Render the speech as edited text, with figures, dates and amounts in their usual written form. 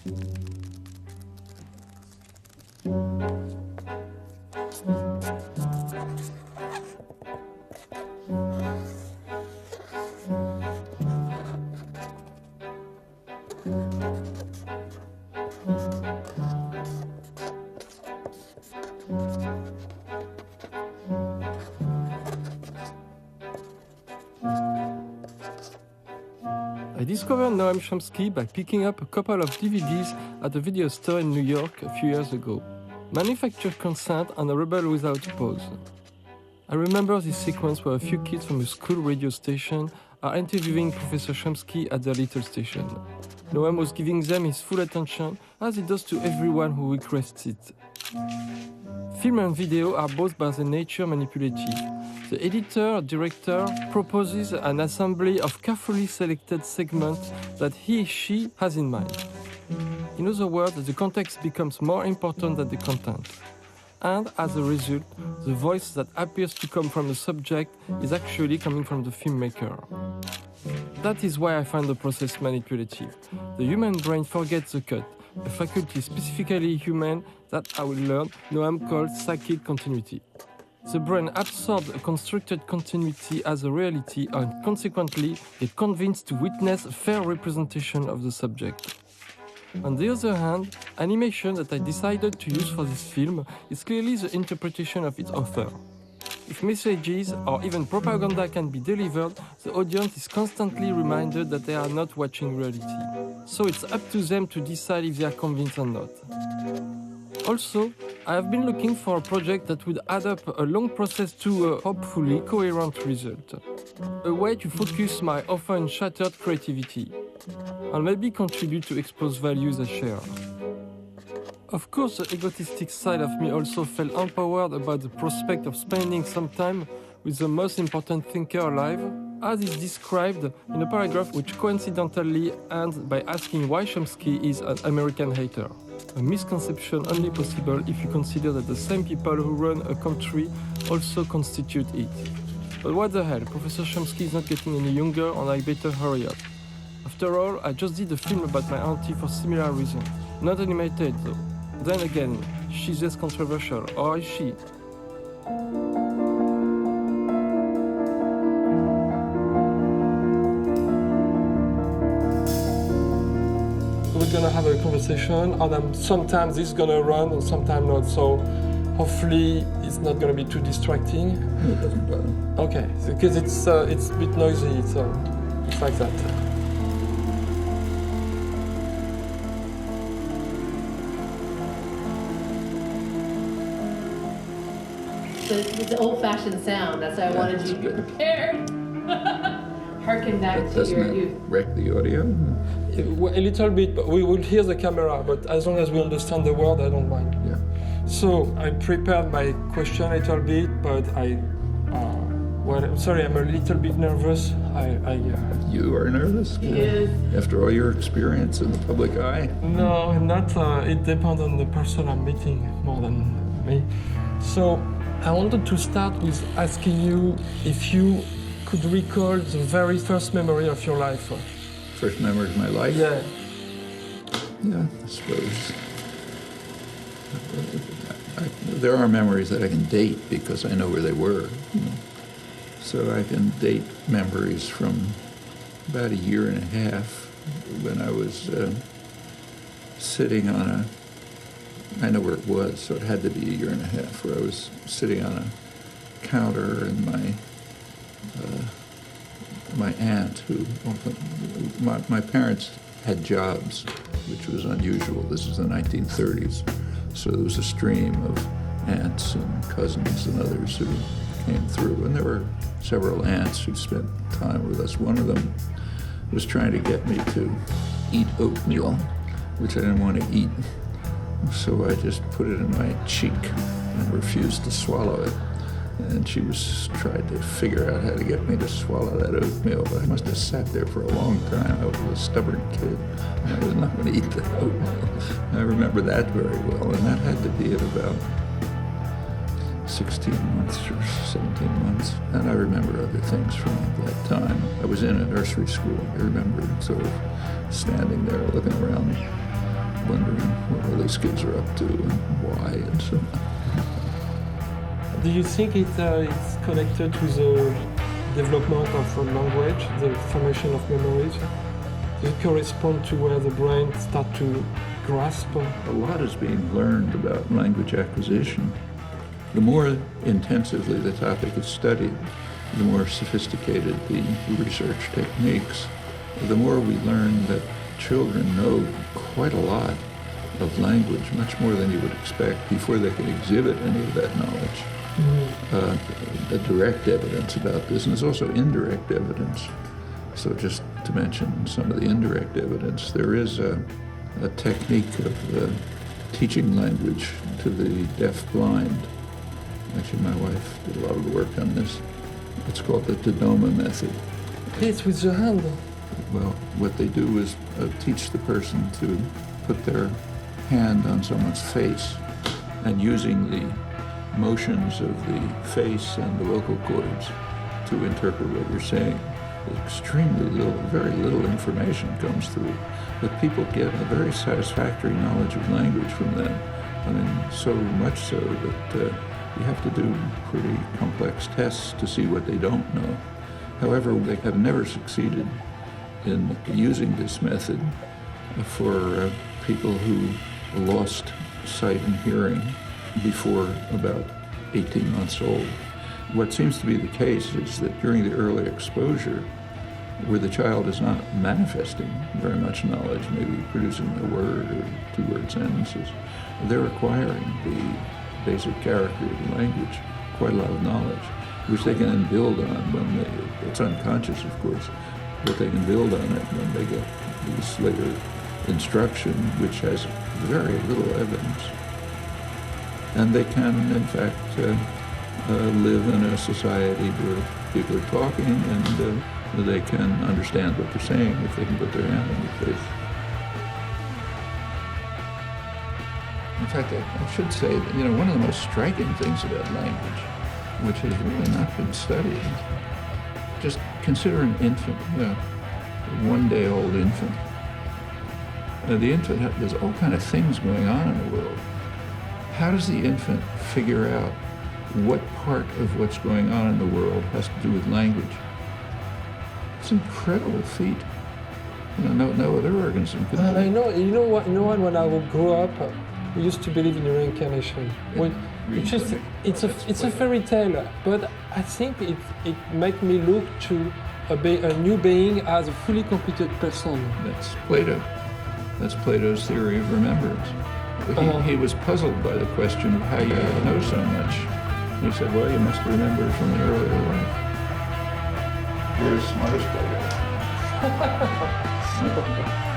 I discovered Noam Chomsky by picking up a couple of DVDs at a video store in New York a few years ago. Manufactured Consent and A Rebel Without Pause. I remember this sequence where a few kids from a school radio station are interviewing Professor Chomsky at their little station. Noam was giving them his full attention, as he does to everyone who requests it. Film and video are both by their nature manipulative. The editor-director proposes an assembly of carefully selected segments that he/she has in mind. In other words, the context becomes more important than the content. And as a result, the voice that appears to come from the subject is actually coming from the filmmaker. That is why I find the process manipulative. The human brain forgets the cut, a faculty specifically human that I will learn Noam called psychic continuity. The brain absorbs a constructed continuity as a reality and consequently is convinced to witness a fair representation of the subject. On the other hand, animation that I decided to use for this film is clearly the interpretation of its author. If messages or even propaganda can be delivered, the audience is constantly reminded that they are not watching reality. So it's up to them to decide if they are convinced or not. Also, I have been looking for a project that would add up a long process to a hopefully coherent result. A way to focus my often shattered creativity, and maybe contribute to expose values I share. Of course, the egotistic side of me also felt empowered about the prospect of spending some time with the most important thinker alive, as is described in a paragraph which coincidentally ends by asking why Chomsky is an American hater. A misconception only possible if you consider that the same people who run a country also constitute it. But what the hell, Professor Chomsky is not getting any younger and I better hurry up. After all, I just did a film about my auntie for similar reasons. Not animated though. Then again, she's less controversial, or is she? We're gonna have a conversation, and sometimes it's gonna run and sometimes not, so hopefully it's not gonna be too distracting. It doesn't bother. Okay, because it's a bit noisy, it's like that. It's an old-fashioned sound. That's why I wanted you to be prepared. Harken back to Doesn't your that youth. wreck the audio? A little bit, but we will hear the camera, but as long as we understand the word, I don't mind. Yeah. So I prepared my question a little bit, but sorry, I'm a little bit nervous. You are nervous? Yes. After all your experience in the public eye? No, not. It depends on the person I'm meeting more than me. So I wanted to start with asking you if you could recall the very first memory of your life. First memory of my life? Yeah. Yeah, I suppose. There are memories that I can date because I know where they were. You know. So I can date memories from about a year and a half when I was sitting on I know where it was, so it had to be a year and a half, where I was sitting on a counter and my aunt, my parents had jobs, which was unusual. This is the 1930s. So there was a stream of aunts and cousins and others who came through. And there were several aunts who spent time with us. One of them was trying to get me to eat oatmeal, which I didn't want to eat. So I just put it in my cheek and refused to swallow it. And she was trying to figure out how to get me to swallow that oatmeal, but I must have sat there for a long time. I was a stubborn kid. I was not going to eat the oatmeal. I remember that very well, and that had to be at about 16 months or 17 months. And I remember other things from that time. I was in a nursery school. I remember sort of standing there looking around wondering what all these kids are up to and why and so on. Do you think it's connected with the development of a language, the formation of memories? Does it correspond to where the brain starts to grasp? A lot is being learned about language acquisition. The more intensively the topic is studied, the more sophisticated the research techniques, the more we learn that children know quite a lot of language, much more than you would expect, before they can exhibit any of that knowledge. The direct evidence about this, and there's also indirect evidence. So just to mention some of the indirect evidence, there is a technique of teaching language to the deaf-blind. Actually, my wife did a lot of work on this. It's called the Dodoma method. It's with the hand. Well, what they do is teach the person to put their hand on someone's face and using the motions of the face and the vocal cords to interpret what you're saying. Extremely little, very little information comes through, but people get a very satisfactory knowledge of language from them. I mean, so much so that you have to do pretty complex tests to see what they don't know. However, they have never succeeded in using this method for people who lost sight and hearing before about 18 months old. What seems to be the case is that during the early exposure, where the child is not manifesting very much knowledge, maybe producing a word or two-word sentences, they're acquiring the basic character of the language, quite a lot of knowledge, which they can then build on when it's unconscious, of course, but they can build on it when they get this later instruction, which has very little evidence. And they can, in fact, live in a society where people are talking and they can understand what they're saying if they can put their hand on their face. In fact, I should say that, one of the most striking things about language, which has really not been studied, just consider an infant, a one-day-old infant. The infant, there's all kind of things going on in the world. How does the infant figure out what part of what's going on in the world has to do with language? It's an incredible feat. No other organism could do it. I know. You know what? When I would grow up, we used to believe in reincarnation. It's a fairy tale, but I think it makes me look to a new being as a fully completed person. That's Plato. That's Plato's theory of remembrance. He was puzzled by the question of how you know so much. He said, well, you must remember from an earlier life. You're as smart as Plato.